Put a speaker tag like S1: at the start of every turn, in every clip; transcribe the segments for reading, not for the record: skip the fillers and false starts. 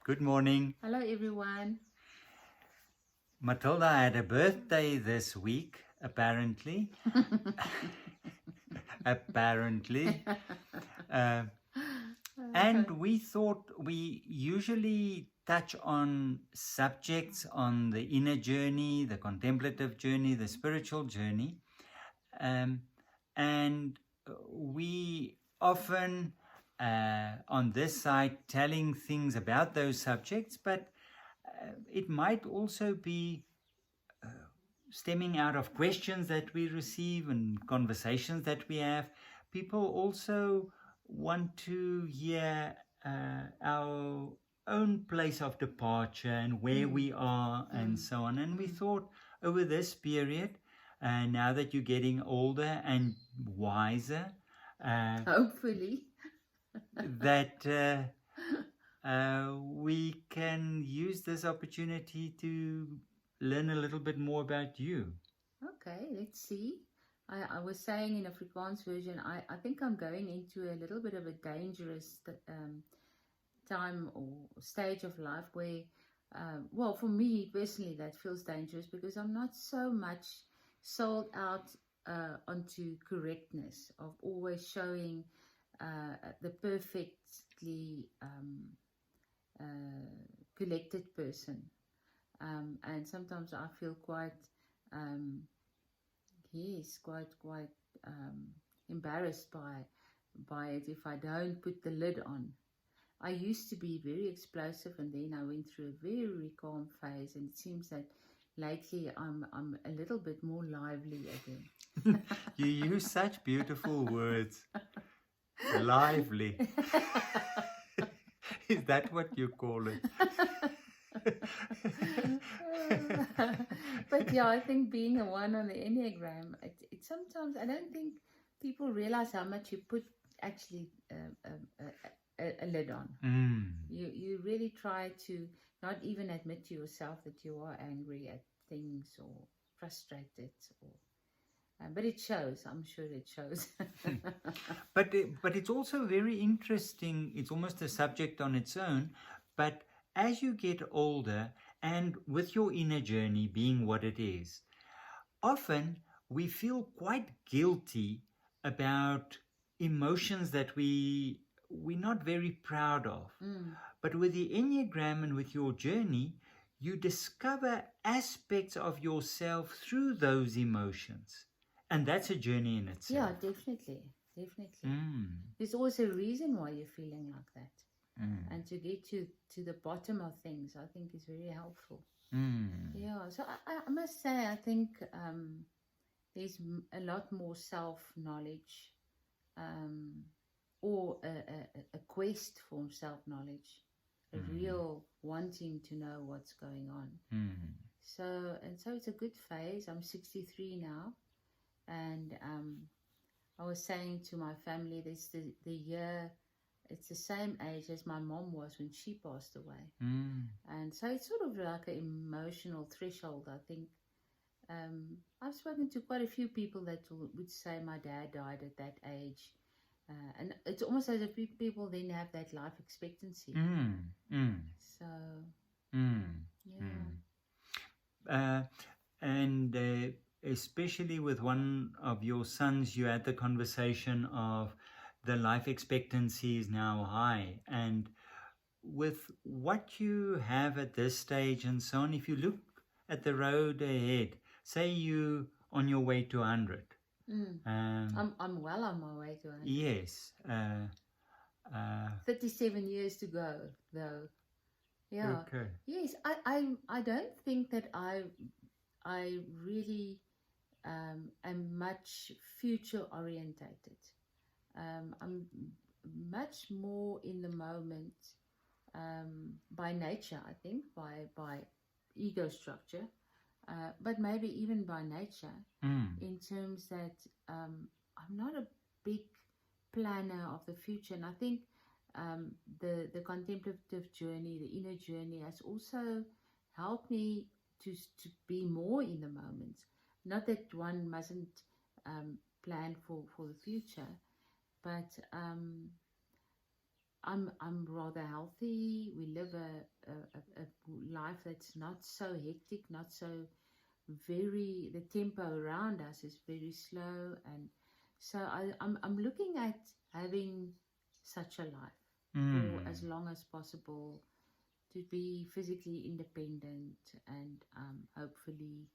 S1: Good morning.
S2: Hello, everyone.
S1: Matilda had a birthday this week, apparently. Apparently. Uh, and we thought we usually touch on subjects on the inner journey, the contemplative journey, the spiritual journey. Um, and we often on this side telling things about those subjects, but it might also be stemming out of questions that we receive and conversations that we have. People also want to hear our own place of departure and where we are and so on. And we thought over this period, now that you're getting older and wiser,
S2: Hopefully.
S1: that we can use this opportunity to learn a little bit more about you.
S2: Okay, let's see. I was saying in Afrikaans version, I think I'm going into a little bit of a dangerous time or stage of life where, well, for me personally, that feels dangerous because I'm not so much sold out onto correctness of always showing the perfectly collected person. And sometimes I feel quite, yes, quite embarrassed by it if I don't put the lid on. I used to be very explosive, and then I went through a very calm phase, and it seems that lately I'm a little bit more lively again.
S1: You use such beautiful words. Lively. Is that what you call it?
S2: But yeah, I think being a one on the Enneagram, it sometimes I don't think people realize how much you put actually a lid on. You really try to not even admit to yourself that you are angry at things or frustrated, or but it shows. I'm sure it shows.
S1: But it's also very interesting. It's almost a subject on its own. But as you get older, and with your inner journey being what it is, often we feel quite guilty about emotions that we're not very proud of. But with the Enneagram and with your journey, you discover aspects of yourself through those emotions. And that's a journey in
S2: Yeah,
S1: itself.
S2: definitely. There's always a reason why you're feeling like that. And to get to the bottom of things, I think is very helpful. Yeah, so I must say, I think there's a lot more self-knowledge, or a quest for self-knowledge, a real wanting to know what's going on. So it's a good phase. I'm 63 now, and I was saying to my family, this the year, it's the same age as my mom was when she passed away. And so it's sort of like an emotional threshold, I think. I've spoken to quite a few people that would say my dad died at that age. And it's almost as if people then have that life expectancy. So, yeah.
S1: And especially with one of your sons, you had the conversation of the life expectancy is now high. And with what you have at this stage and so on, if you look at the road ahead, say you on your way to 100.
S2: I'm well on my way to 100.
S1: Yes.
S2: 37 years to go, though. Yeah.
S1: Okay.
S2: Yes, I don't think that I really am much future orientated. I'm much more in the moment, by nature, I think, by ego structure, but maybe even by nature, in terms that I'm not a big planner of the future. And I think the contemplative journey, the inner journey, has also helped me to be more in the moment. Not that one mustn't plan for the future, but I'm rather healthy. We live a life that's not so hectic, not so the tempo around us is very slow, and so I'm looking at having such a life for as long as possible, to be physically independent, and hopefully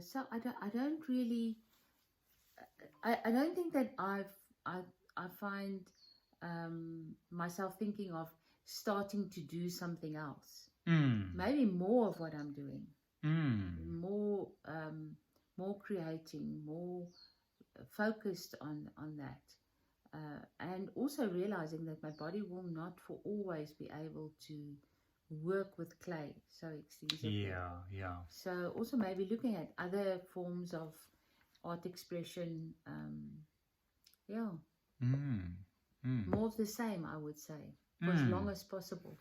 S2: so I don't really I don't think that I find myself thinking of starting to do something else. Maybe more of what I'm doing, more creating, more focused on that, and also realizing that my body will not for always be able to work with clay so extensively.
S1: Yeah.
S2: So also maybe looking at other forms of art expression, yeah, more of the same, I would say, for as long as possible.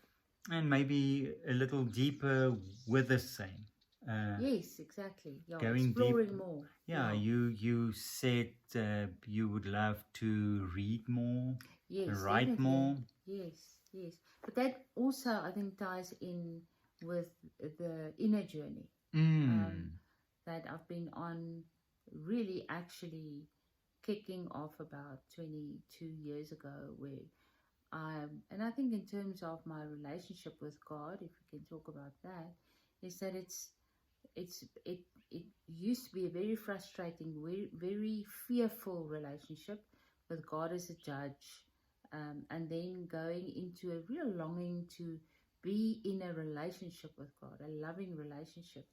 S1: And maybe a little deeper with the same.
S2: Yes, exactly. Yeah,
S1: Going
S2: exploring
S1: deep.
S2: more.
S1: Yeah, you said you would love to read more,
S2: Yes,
S1: write
S2: definitely.
S1: more.
S2: Yes. But that also, I think, ties in with the inner journey that I've been on, really actually kicking off about 22 years ago, where and I think in terms of my relationship with God, if we can talk about that, is that it used to be a very frustrating, very fearful relationship with God as a judge, and then going into a real longing to be in a relationship with God, a loving relationship,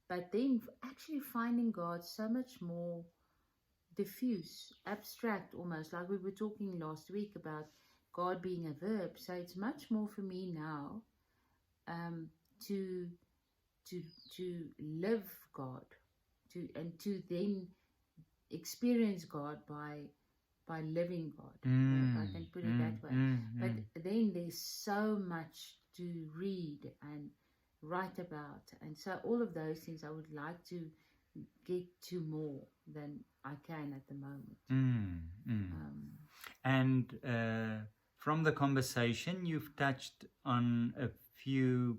S2: but then actually finding God so much more diffuse, abstract, almost like we were talking last week about God being a verb. So it's much more for me now, to to live God, to then experience God by living God, if I can put it that way. But then there's so much to read and write about, and so all of those things I would like to get to more than I can at the moment.
S1: And from the conversation, you've touched on a few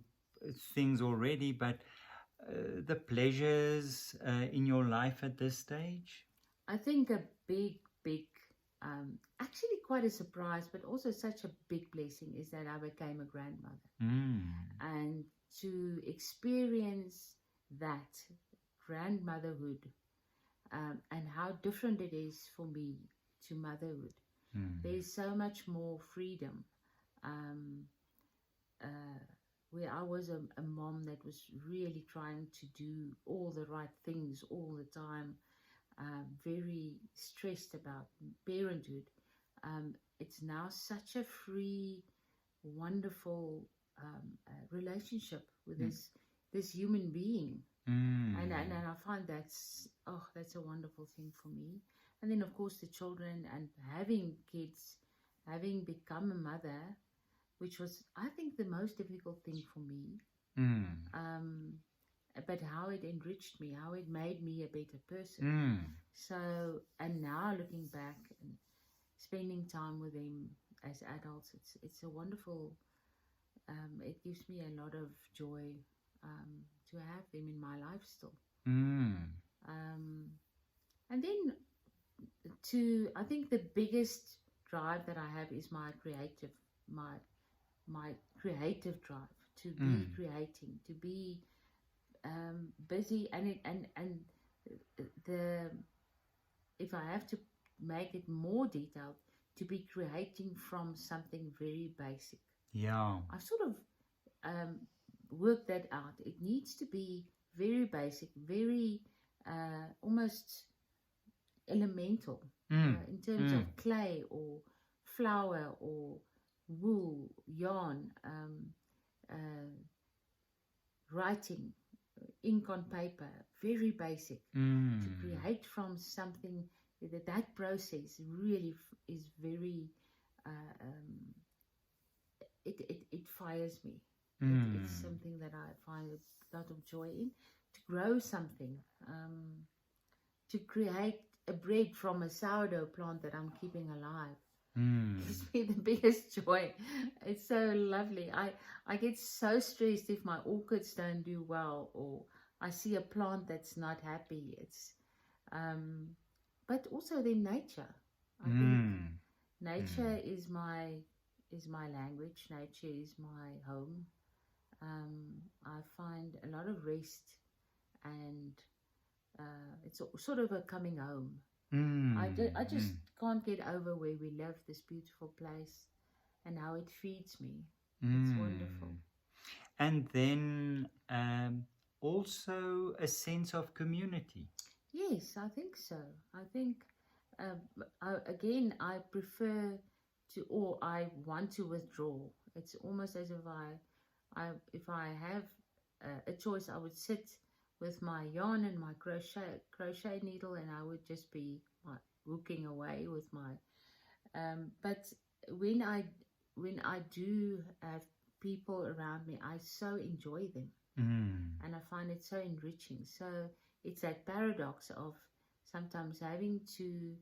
S1: things already, but the pleasures in your life at this stage?
S2: I think a big, actually quite a surprise, but also such a big blessing is that I became a grandmother. And to experience that grandmotherhood, and how different it is for me to motherhood. There's so much more freedom. Where I was a mom that was really trying to do all the right things all the time, very stressed about parenthood. It's now such a free, wonderful relationship with this human being, and I find that's a wonderful thing for me. And then of course the children and having kids, having become a mother, which was I think the most difficult thing for me. But how it enriched me, how it made me a better person. So, and now looking back and spending time with them as adults, it's a wonderful. It gives me a lot of joy to have them in my life still. And then I think the biggest drive that I have is my creative drive to be creating, to be busy, and the if I have to make it more detailed, to be creating from something very basic.
S1: Yeah,
S2: I've sort of worked that out. It needs to be very basic, very almost elemental, in terms of clay or flour or wool, yarn, writing, ink on paper, very basic. To create from something, that process really is very, it fires me. It's something that I find a lot of joy in. To grow something, to create a bread from a sourdough plant that I'm keeping alive. gives me the biggest joy. It's so lovely. I get so stressed if my orchids don't do well, or I see a plant that's not happy. It's but also the nature. I think nature is my language. Nature is my home. I find a lot of rest, and it's sort of a coming home. I just can't get over where we live, this beautiful place, and how it feeds me. It's wonderful.
S1: And then also a sense of community.
S2: Yes, I think so. I think, again, I prefer to, or I want to withdraw. It's almost as if I have a choice, I would sit with my yarn and my crochet needle, and I would just be hooking away with my. But when I do have people around me, I so enjoy them, and I find it so enriching. So it's that paradox of sometimes having to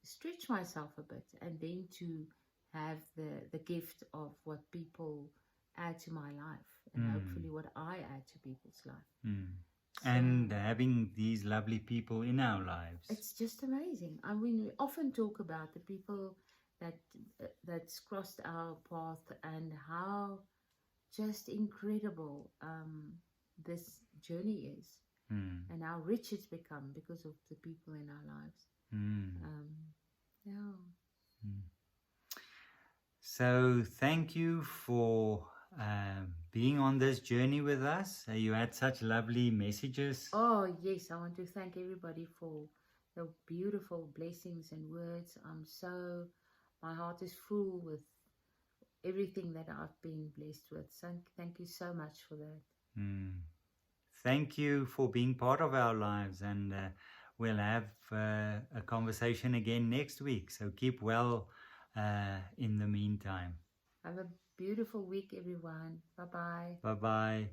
S2: stretch myself a bit, and then to have the gift of what people add to my life, and hopefully what I add to people's life. So,
S1: and having these lovely people in our lives.
S2: It's just amazing. I mean, we often talk about the people that's crossed our path, and how just incredible this journey is, and how rich it's become because of the people in our lives. Yeah.
S1: So thank you for being on this journey with us. You had such lovely messages.
S2: Oh, yes. I want to thank everybody for the beautiful blessings and words. My heart is full with everything that I've been blessed with. So thank you so much for that.
S1: Thank you for being part of our lives, and we'll have a conversation again next week. So keep well in the meantime.
S2: Have a beautiful week, everyone. Bye-bye.
S1: Bye-bye.